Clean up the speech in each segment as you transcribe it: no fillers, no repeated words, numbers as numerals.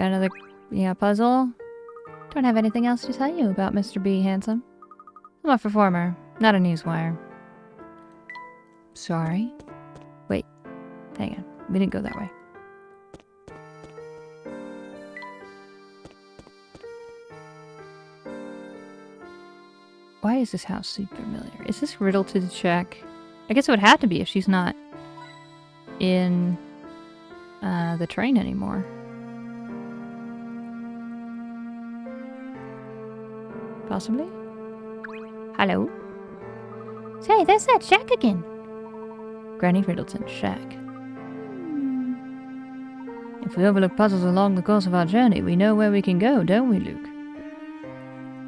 Got another puzzle? Don't have anything else to tell you about Mr. B, handsome. I'm a performer, not a newswire. Sorry. Wait. Hang on. We didn't go that way. Why does this house seem familiar? Is this riddle to check? I guess it would have to be if she's not in the train anymore. Possibly? Hello? Say, there's that shack again. Granny Riddleton's shack. If we overlook puzzles along the course of our journey, we know where we can go, don't we, Luke?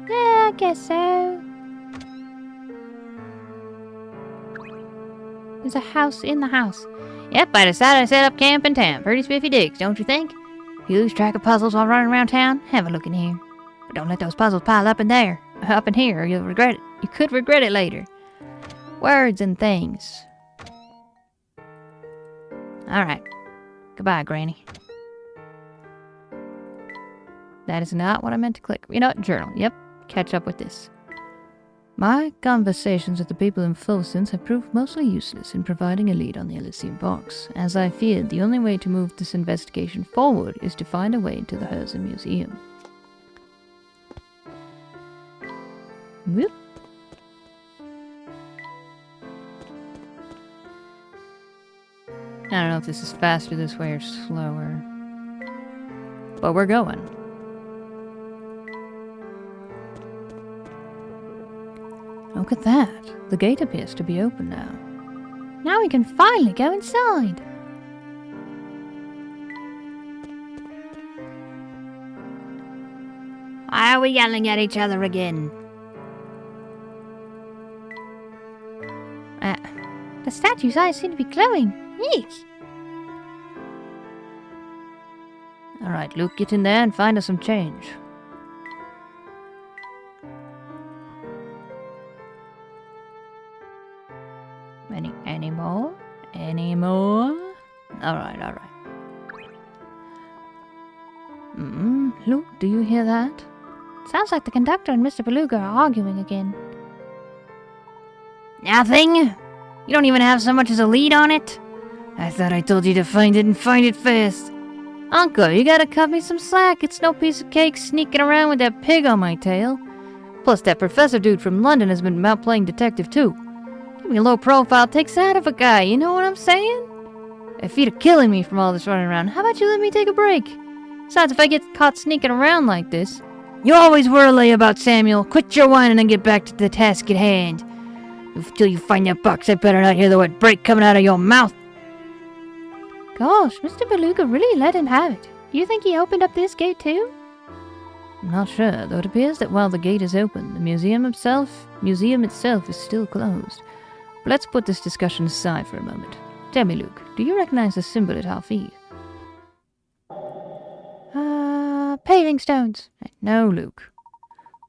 Yeah, I guess so. There's a house in the house. Yep, I decided to set up camp in town. Pretty spiffy digs, don't you think? If you lose track of puzzles while running around town, have a look in here. But don't let those puzzles pile up in here, or you'll regret it. You could regret it later. Words and things. Alright. Goodbye, Granny. That is not what I meant to click. You know what? Journal. Yep. Catch up with this. My conversations with the people in Fulsons have proved mostly useless in providing a lead on the Elysium box. As I feared, the only way to move this investigation forward is to find a way to the Herzl Museum. Whoop. I don't know if this is faster this way or slower. But we're going. Look at that. The gate appears to be open now. Now we can finally go inside. Why are we yelling at each other again? The statue's eyes seem to be glowing. Eek! Alright, Luke, get in there and find us some change. Any more? Any more? Alright. Luke, do you hear that? Sounds like the conductor and Mr. Beluga are arguing again. Nothing? You don't even have so much as a lead on it? I thought I told you to find it and find it fast. Uncle, you gotta cut me some slack. It's no piece of cake sneaking around with that pig on my tail. Plus, that professor dude from London has been out playing detective too. Keeping a low profile takes that out of a guy, you know what I'm saying? If you're killing me from all this running around, how about you let me take a break? Besides, if I get caught sneaking around like this... You always worry about Samuel. Quit your whining and get back to the task at hand. Until you find that box, I better not hear the word break coming out of your mouth. Gosh, Mr. Beluga really let him have it. Do you think he opened up this gate too? I'm not sure, though it appears that while the gate is open, the museum itself is still closed. But let's put this discussion aside for a moment. Tell me, Luke, do you recognize the symbol at our feet? Paving stones. No, Luke.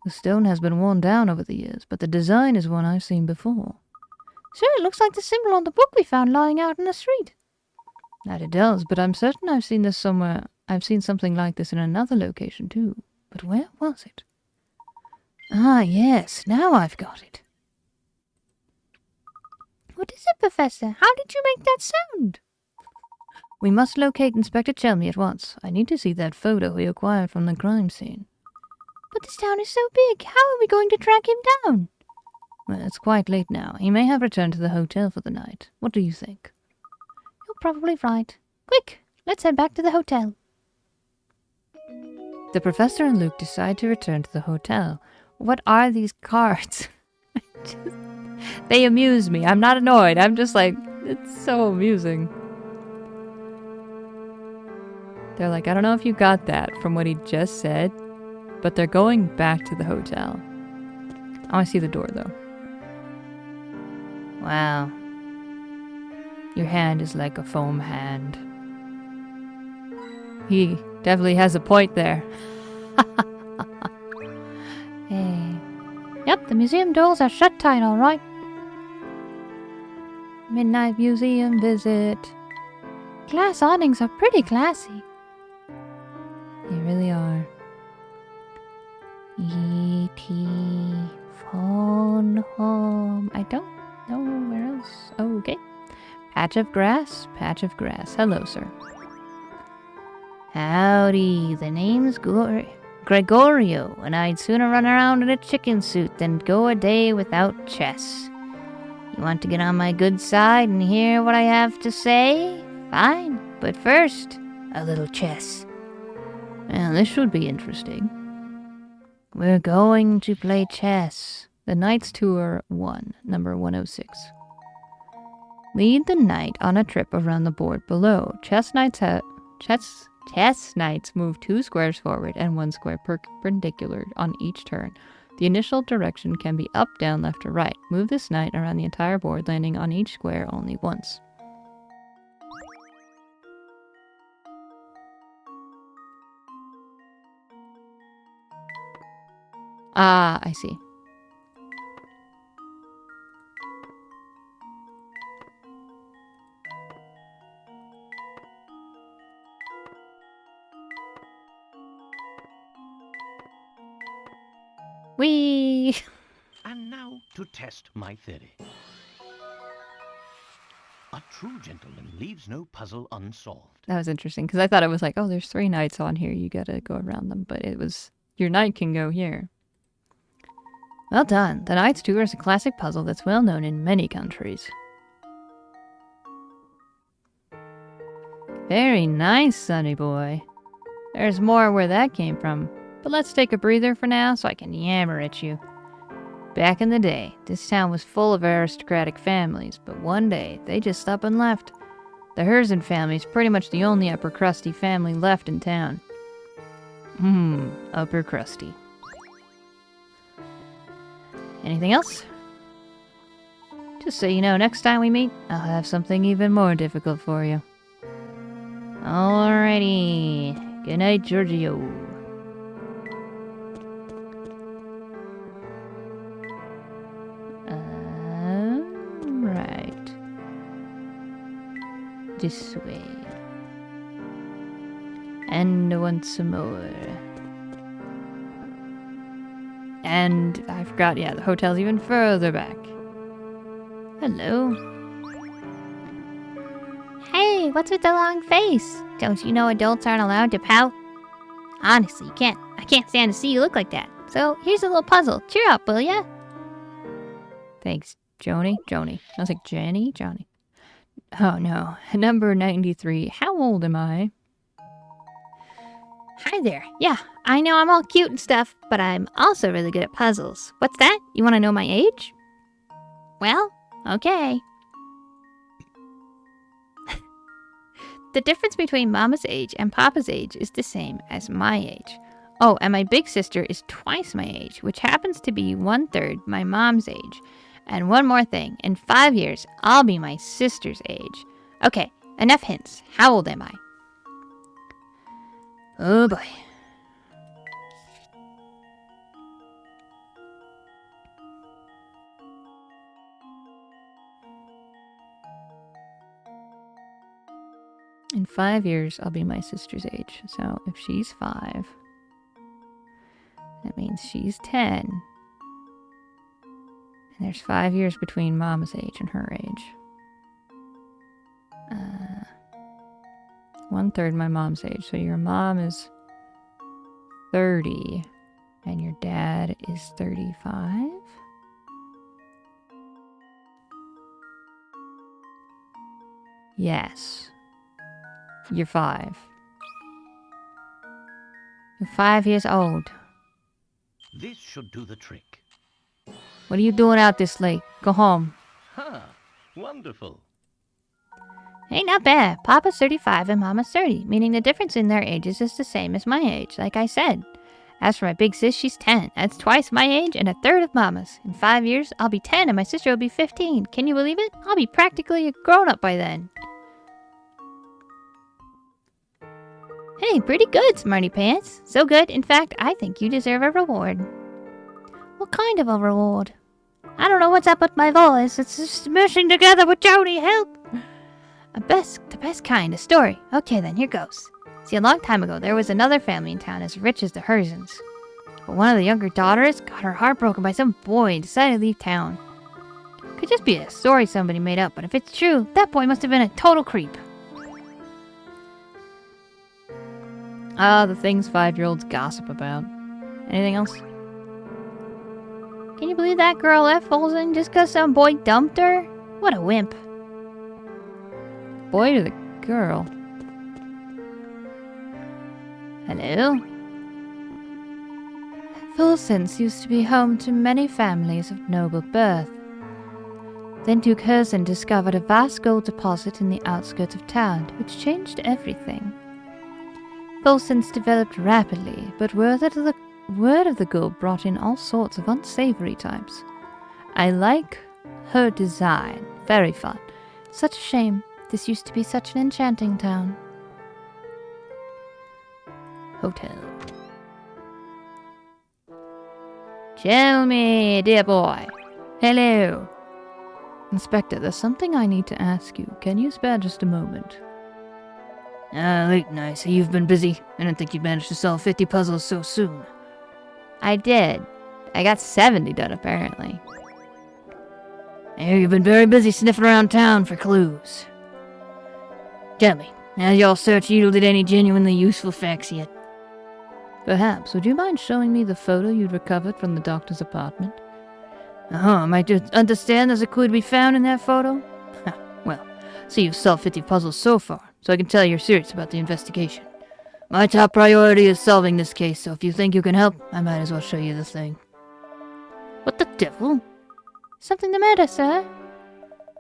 The stone has been worn down over the years, but the design is one I've seen before. Sure, it looks like the symbol on the book we found lying out in the street. That it does, but I'm certain I've seen this somewhere. I've seen something like this in another location too. But where was it? Ah, yes, now I've got it. What is it, Professor? How did you make that sound? We must locate Inspector Chelmy at once. I need to see that photo he acquired from the crime scene. But this town is so big. How are we going to track him down? Well, it's quite late now. He may have returned to the hotel for the night. What do you think? You're probably right. Quick, let's head back to the hotel. The professor and Luke decide to return to the hotel. What are these cards? They amuse me. I'm not annoyed. I'm just like, it's so amusing. They're like, I don't know if you got that from what he just said, but they're going back to the hotel. I want to see the door, though. Wow. Your hand is like a foam hand. He definitely has a point there. Hey. Yep, the museum doors are shut tight, all right. Midnight museum visit. Glass awnings are pretty classy. Here really are. E.T. phone home. I don't know where else. Oh, okay. Patch of grass. Patch of grass. Hello, sir. Howdy. The name's Gregorio, and I'd sooner run around in a chicken suit than go a day without chess. You want to get on my good side and hear what I have to say? Fine, but first, a little chess. Well, this should be interesting. We're going to play chess. The Knight's Tour 1, number 106. Lead the knight on a trip around the board below. Chess knights move 2 squares forward and 1 square perpendicular on each turn. The initial direction can be up, down, left, or right. Move this knight around the entire board, landing on each square only once. Ah, I see. Whee! And now to test my theory. A true gentleman leaves no puzzle unsolved. That was interesting, because I thought it was like, oh, there's 3 knights on here, you gotta go around them, but it was, your knight can go here. Well done. The Knight's Tour is a classic puzzle that's well known in many countries. Very nice, sonny boy. There's more where that came from, but let's take a breather for now so I can yammer at you. Back in the day, this town was full of aristocratic families, but one day, they just up and left. The Herzen family is pretty much the only upper crusty family left in town. Upper crusty. Anything else? Just so you know, next time we meet, I'll have something even more difficult for you. Alrighty. Good night, Giorgio. Right. This way. And once more. And I forgot, yeah, the hotel's even further back. Hello. Hey, what's with the long face? Don't you know adults aren't allowed to pout? Honestly, I can't stand to see you look like that. So, here's a little puzzle. Cheer up, will ya? Thanks, Joni. I was like, Johnny? Oh no. Number 93. How old am I? Hi there. Yeah, I know I'm all cute and stuff, but I'm also really good at puzzles. What's that? You want to know my age? Well, okay. The difference between Mama's age and Papa's age is the same as my age. Oh, and my big sister is twice my age, which happens to be 1/3 my mom's age. And one more thing, in 5 years, I'll be my sister's age. Okay, enough hints. How old am I? Oh boy. In 5 years, I'll be my sister's age. So if she's 5, that means she's 10. And there's 5 years between Mama's age and her age. 1/3 my mom's age. So your mom is 30 and your dad is 35? Yes. You're 5. You're 5 years old. This should do the trick. What are you doing out this late? Go home. Wonderful. Hey, not bad. Papa's 35 and Mama's 30, meaning the difference in their ages is the same as my age, like I said. As for my big sis, she's 10. That's twice my age and 1/3 of Mama's. In 5 years, I'll be 10 and my sister will be 15. Can you believe it? I'll be practically a grown-up by then. Hey, pretty good, Smarty Pants. So good, in fact, I think you deserve a reward. What kind of a reward? I don't know what's up with my voice. It's just smishing together with Joni. Help! The best kind, a story. Okay then, here goes. See, a long time ago, there was another family in town as rich as the Herzens. But one of the younger daughters got her heart broken by some boy and decided to leave town. Could just be a story somebody made up, but if it's true, that boy must have been a total creep. Ah, the things 5-year-olds gossip about. Anything else? Can you believe that girl left Folsom just because some boy dumped her? What a wimp. Boy to the girl. Hello? Folsons used to be home to many families of noble birth. Then Duke Herzen discovered a vast gold deposit in the outskirts of town, which changed everything. Folsons developed rapidly, but word of the gold brought in all sorts of unsavory types. I like her design. Very fun. Such a shame. This used to be such an enchanting town. Hotel. Tell me, dear boy. Hello. Inspector, there's something I need to ask you. Can you spare just a moment? Layton, I see you've been busy. I didn't think you'd manage to solve 50 puzzles so soon. I did. I got 70 done, apparently. I hear you've been very busy sniffing around town for clues. Tell me, has your search yielded any genuinely useful facts yet? Perhaps. Would you mind showing me the photo you'd recovered from the doctor's apartment? Am I to understand there's a clue to be found in that photo? Well, so you've solved 50 puzzles so far, so I can tell you're serious about the investigation. My top priority is solving this case, so if you think you can help, I might as well show you the thing. What the devil? Something the matter, sir?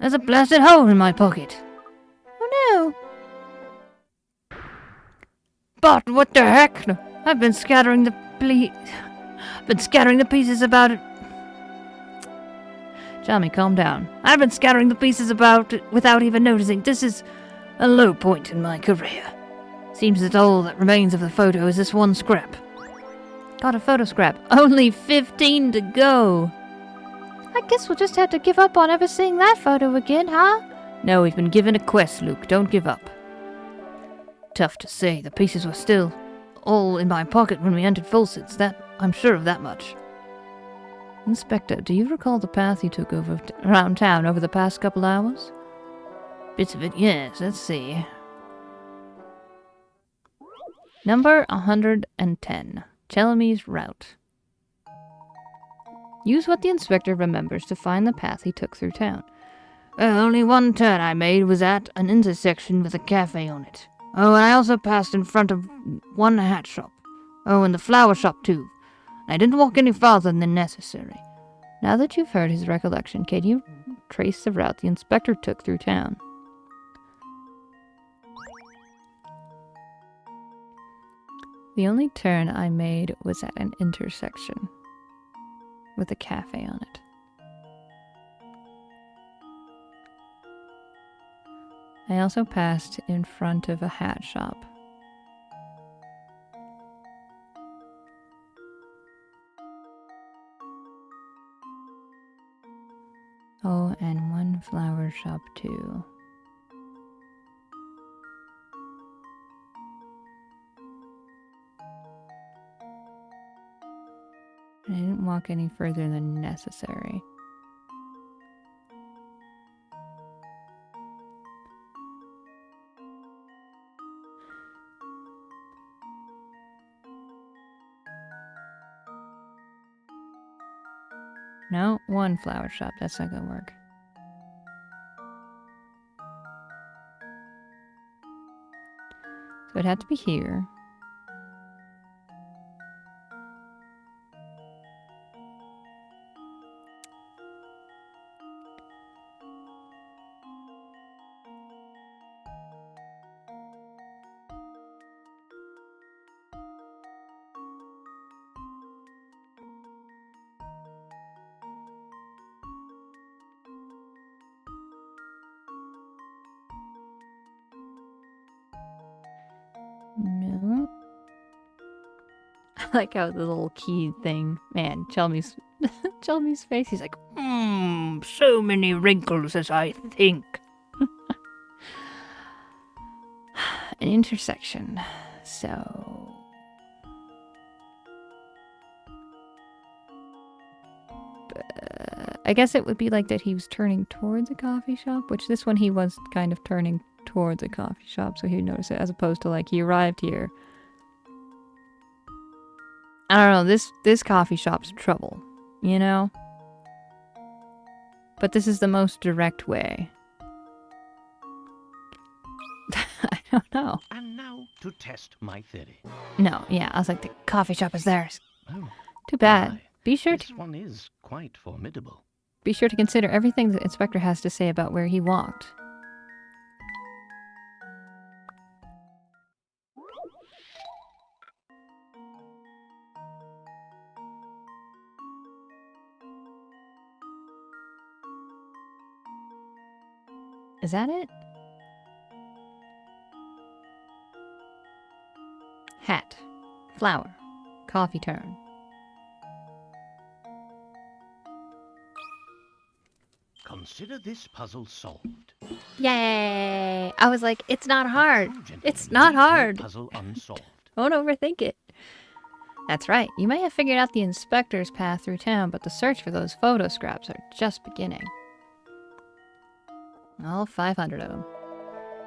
There's a blasted hole in my pocket. Oh no! But what the heck? I've been scattering the pieces about it. Tommy, calm down. I've been scattering the pieces about it without even noticing. This is a low point in my career. Seems that all that remains of the photo is this one scrap. Got a photo scrap. Only 15 to go. I guess we'll just have to give up on ever seeing that photo again, huh? No, we've been given a quest, Luke. Don't give up. Tough to say. The pieces were still all in my pocket when we entered Folsons. I'm sure of that much. Inspector, do you recall the path you took around town over the past couple hours? Bits of it, yes. Let's see. Number 110. Chellamy's Route. Use what the inspector remembers to find the path he took through town. Only one turn I made was at an intersection with a cafe on it. Oh, and I also passed in front of one hat shop. Oh, and the flower shop, too. I didn't walk any farther than necessary. Now that you've heard his recollection, can you trace the route the inspector took through town? The only turn I made was at an intersection with a cafe on it. I also passed in front of a hat shop. Oh, and one flower shop too. I didn't walk any further than necessary. No, one flower shop. That's not gonna work. So it'd have to be here. No. I like how the little key thing, man, Chelmy's face, he's like, so many wrinkles as I think. An intersection. So... I guess it would be like that he was turning towards a coffee shop, which this one he was kind of turning towards a coffee shop, so he'd notice it, as opposed to like he arrived here. I don't know, this coffee shop's trouble, you know? But this is the most direct way. I don't know. And now to test my theory. No, yeah, I was like, the coffee shop is theirs. Oh, Too bad. my. Be sure This to one is quite formidable. consider everything the inspector has to say about where he walked. Is that it? Hat. Flower. Coffee turn. Consider this puzzle solved. Yay! I was like, it's not hard. True gentleman It's not leaves no hard. puzzle unsolved. Don't overthink it. That's right. You may have figured out the inspector's path through town, but the search for those photo scraps are just beginning. All 500 of them.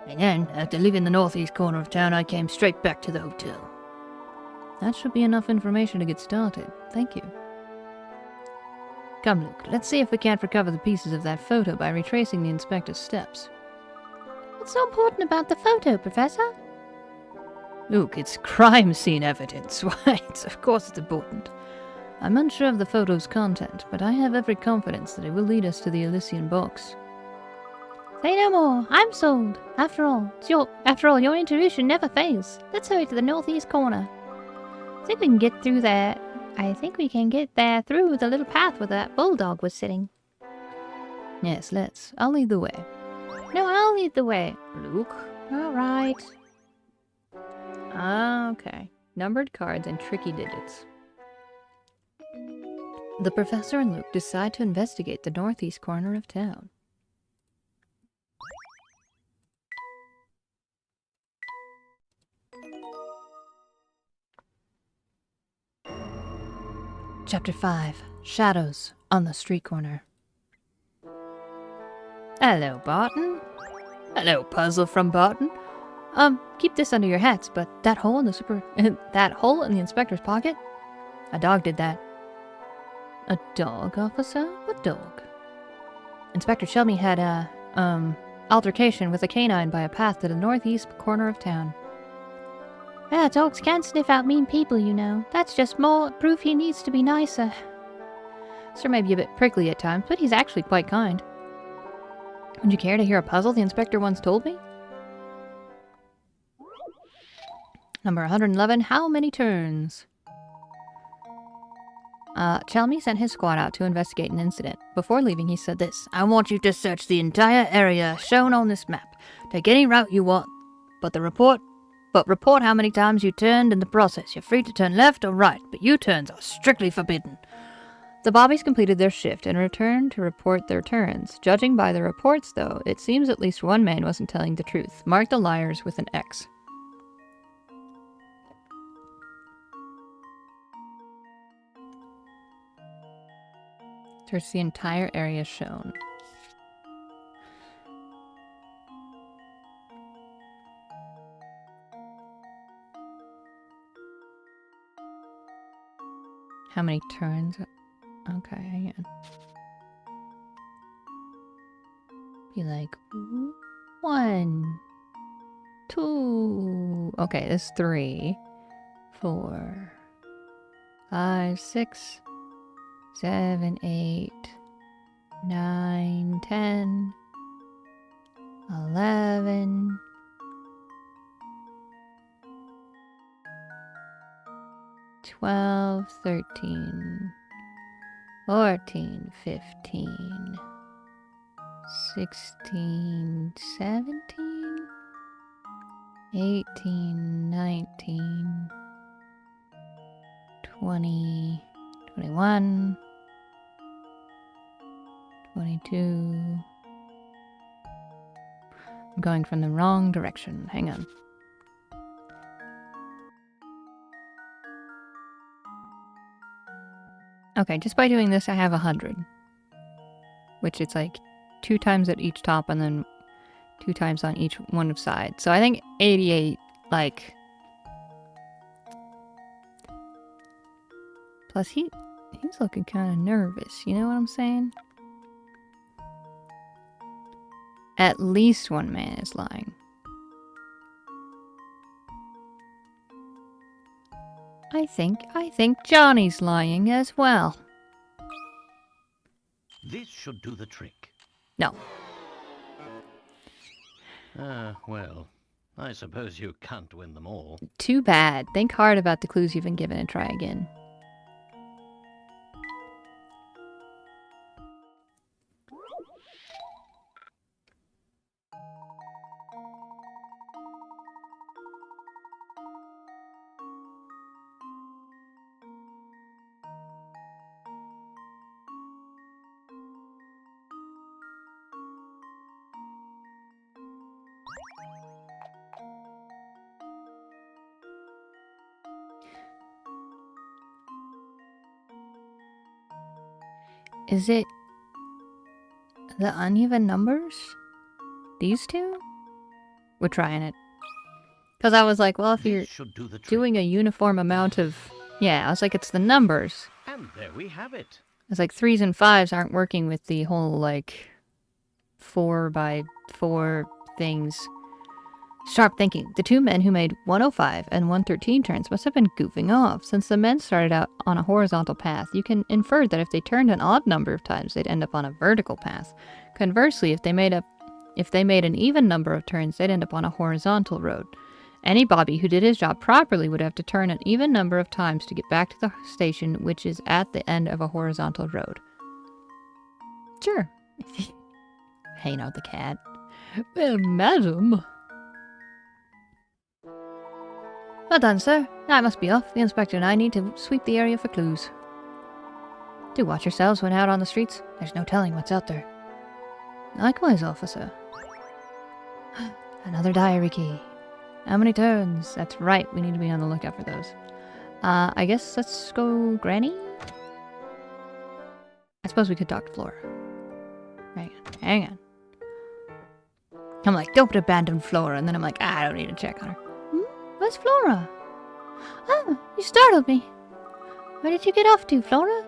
And then, after leaving the northeast corner of town, I came straight back to the hotel. That should be enough information to get started. Thank you. Come, Luke, let's see if we can't recover the pieces of that photo by retracing the inspector's steps. What's so important about the photo, Professor? Luke, it's crime scene evidence. Why, of course it's important. I'm unsure of the photo's content, but I have every confidence that it will lead us to the Elysian box. Say no more. I'm sold. After all, your intuition never fails. Let's hurry to the northeast corner. I think we can get through there. I think we can get there through the little path where that bulldog was sitting. Yes, let's. I'll lead the way. No, I'll lead the way. Luke? All right. Okay. Numbered cards and tricky digits. The professor and Luke decide to investigate the northeast corner of town. Chapter 5. Shadows on the street corner. Hello, Barton. Hello, puzzle from Barton. Keep this under your hats, but that hole in the that hole in the inspector's pocket? A dog did that. A dog, officer? What dog? Inspector Shelby had a, altercation with a canine by a path to the northeast corner of town. Yeah, dogs can sniff out mean people, you know. That's just more proof he needs to be nicer. Sir may be a bit prickly at times, but he's actually quite kind. Would you care to hear a puzzle the inspector once told me? Number 111, how many turns? Chelmy sent his squad out to investigate an incident. Before leaving, he said this: I want you to search the entire area shown on this map. Take any route you want, but report how many times you turned in the process. You're free to turn left or right, but U-turns are strictly forbidden. The bobbies completed their shift and returned to report their turns. Judging by the reports, though, it seems at least one man wasn't telling the truth. Mark the liars with an X. Search the entire area shown. How many turns? Okay, hang on. Be like 1, 2. Okay, that's 3, 4, 5, 6, 7, 8, 9, 10, 11. 12, 13, 14, 15, 16, 17, 18, 19, 20, 21, 22. I'm going from the wrong direction. Hang on. Okay, just by doing this, I have 100. Which it's like 2 times at each top and then 2 times on each one of sides. So I think 88, like... Plus, he's looking kind of nervous, you know what I'm saying? At least one man is lying. I think Johnny's lying as well. This should do the trick. No. Well, I suppose you can't win them all. Too bad. Think hard about the clues you've been given and try again. Is it the uneven numbers? These two? We're trying it. Because I was like, well, if you're This should do the trick. doing a uniform amount of... Yeah, I was like, it's the numbers. And there we have it. It's like 3s and 5s aren't working with the whole, like, 4 by 4 things. Sharp thinking. The 2 men who made 105 and 113 turns must have been goofing off. Since the men started out on a horizontal path, you can infer that if they turned an odd number of times, they'd end up on a vertical path. Conversely, if they made an even number of turns, they'd end up on a horizontal road. Any Bobby who did his job properly would have to turn an even number of times to get back to the station, which is at the end of a horizontal road. Sure. Hey, now the cat. Well, madam... Well done, sir. Now I must be off. The inspector and I need to sweep the area for clues. Do watch yourselves when out on the streets. There's no telling what's out there. Likewise, officer. Another diary key. How many turns? That's right. We need to be on the lookout for those. I guess let's go Granny? I suppose we could talk to Flora. Hang on. I'm like, don't abandon Flora. And then I'm like, I don't need to check on her. Where's Flora? Oh, you startled me. Where did you get off to, Flora?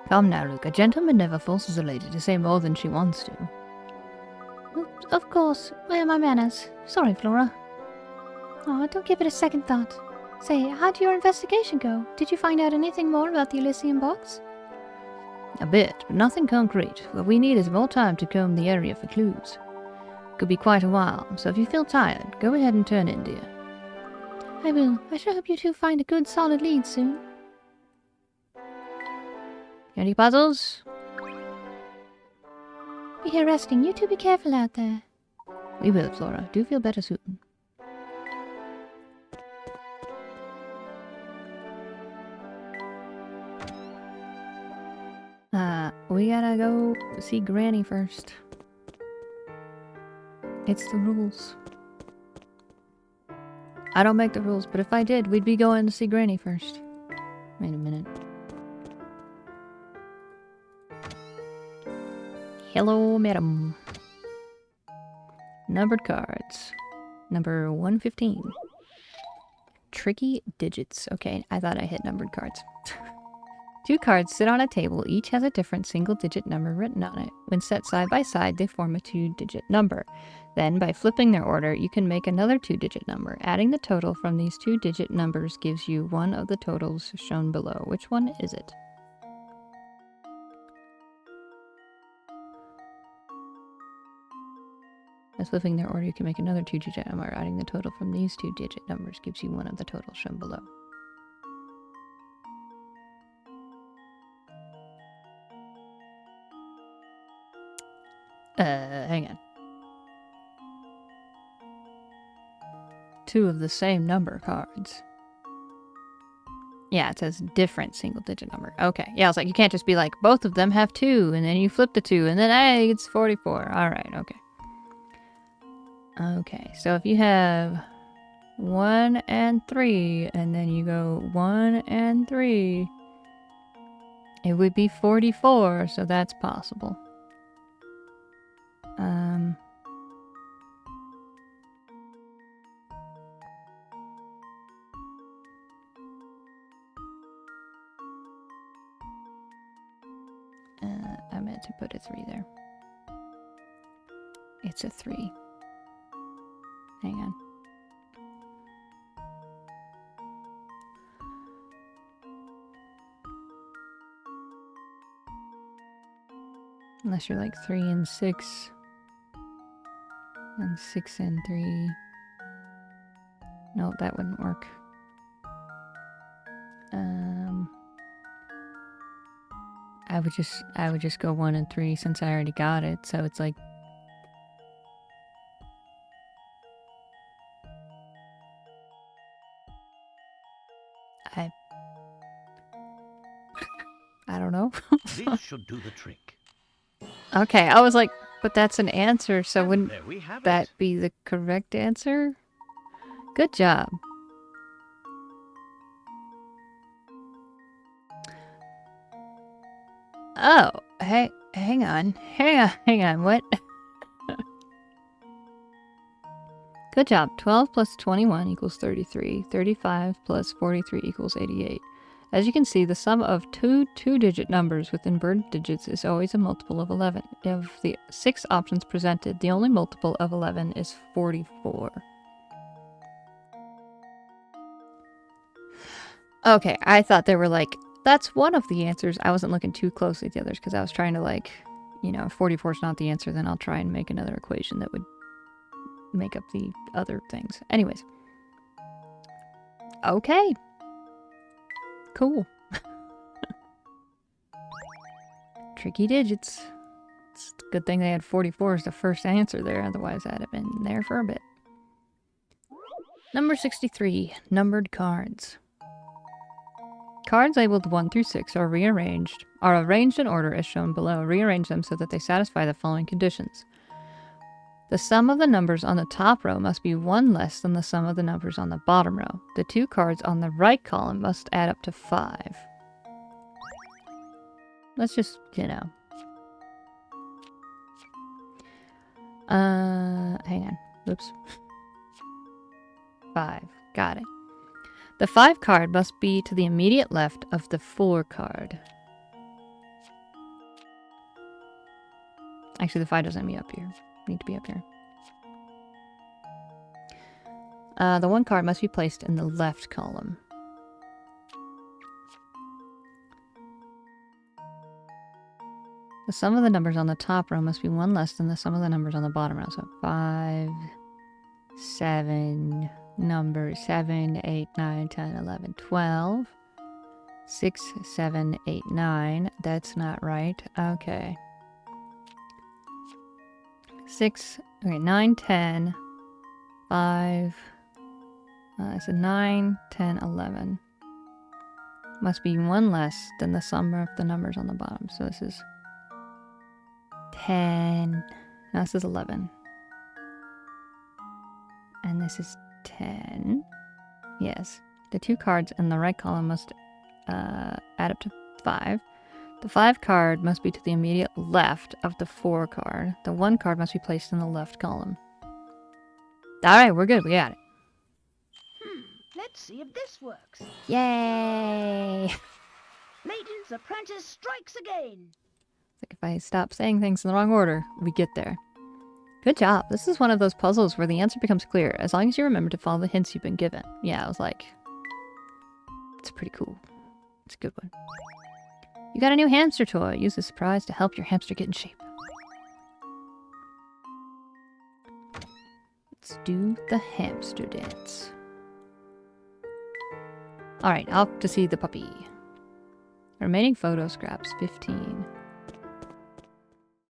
Come now, Luke. A gentleman never forces a lady to say more than she wants to. Of course. Where are my manners? Sorry, Flora. Oh, don't give it a second thought. Say, how'd your investigation go? Did you find out anything more about the Elysium box? A bit, but nothing concrete. What we need is more time to comb the area for clues. Could be quite a while, so if you feel tired, go ahead and turn in, dear. I will. I sure hope you two find a good, solid lead soon. Any puzzles? Be here resting. You two be careful out there. We will, Flora. Do feel better soon. We gotta go see Granny first. It's the rules. I don't make the rules, but if I did, we'd be going to see Granny first. Wait a minute. Hello, madam. Numbered cards. Number 115. Tricky digits. Okay, I thought I hit numbered cards. 2 cards sit on a table. Each has a different single-digit number written on it. When set side by side, they form a 2-digit number. Then, by flipping their order, you can make another 2-digit number. Adding the total from these 2-digit numbers gives you one of the totals shown below. Which one is it? By flipping their order, you can make another 2-digit number. Adding the total from these 2-digit numbers gives you one of the totals shown below. Hang on. 2 of the same number cards. Yeah, it says different single-digit number. Okay. Yeah, I was like, you can't just be like, both of them have 2, and then you flip the 2, and then, hey, it's 44. Alright, okay. Okay, so if you have 1 and 3, and then you go 1 and 3. It would be 44, so that's possible. I meant to put a 3 there. It's a 3. Hang on. Unless you're like 3 and 6. And 6 and 3. No, that wouldn't work. I would just go 1 and 3 since I already got it, so it's like I don't know. This should do the trick. Okay, I was like, but that's an answer, so And wouldn't there we have that it. be the correct answer? Good job. Oh, hey, hang on, what? Good job. 12 plus 21 equals 33. 35 plus 43 equals 88. As you can see, the sum of two two-digit numbers with inverted digits is always a multiple of 11. Of the 6 options presented, the only multiple of 11 is 44. Okay, I thought they were like, that's one of the answers. I wasn't looking too closely at the others because I was trying to like, you know, if 44 is not the answer, then I'll try and make another equation that would make up the other things. Anyways. Okay. Cool. Tricky digits. It's a good thing they had 44 as the first answer there, otherwise I'd have been there for a bit. Number 63, numbered cards. Cards labeled 1 through 6 are arranged in order as shown below. Rearrange them so that they satisfy the following conditions. The sum of the numbers on the top row must be 1 less than the sum of the numbers on the bottom row. The 2 cards on the right column must add up to 5. Let's just, you know. Hang on. Oops. 5. Got it. The 5 card must be to the immediate left of the 4 card. Actually, the 5 doesn't need to be up here. The 1 card must be placed in the left column. The sum of the numbers on the top row must be 1 less than the sum of the numbers on the bottom row. So 5, 7, numbers 7, 8, 9, 10, 11, 12. 6, 7, 8, 9. That's not right. Okay. 9, 10, 5, so 9, 10, 11. Must be 1 less than the sum of the numbers on the bottom. So this is 10. No, this is 11. And this is 10. Yes. The 2 cards in the right column must add up to 5. The 5 card must be to the immediate left of the 4 card. The 1 card must be placed in the left column. Alright, we're good. We got it. Let's see if this works. Yay! Layton's apprentice strikes again. It's like if I stop saying things in the wrong order, we get there. Good job. This is one of those puzzles where the answer becomes clear, as long as you remember to follow the hints you've been given. Yeah, I was like... It's pretty cool. It's a good one. You got a new hamster toy. Use the surprise to help your hamster get in shape. Let's do the hamster dance. Alright, off to see the puppy. Remaining photo scraps, 15.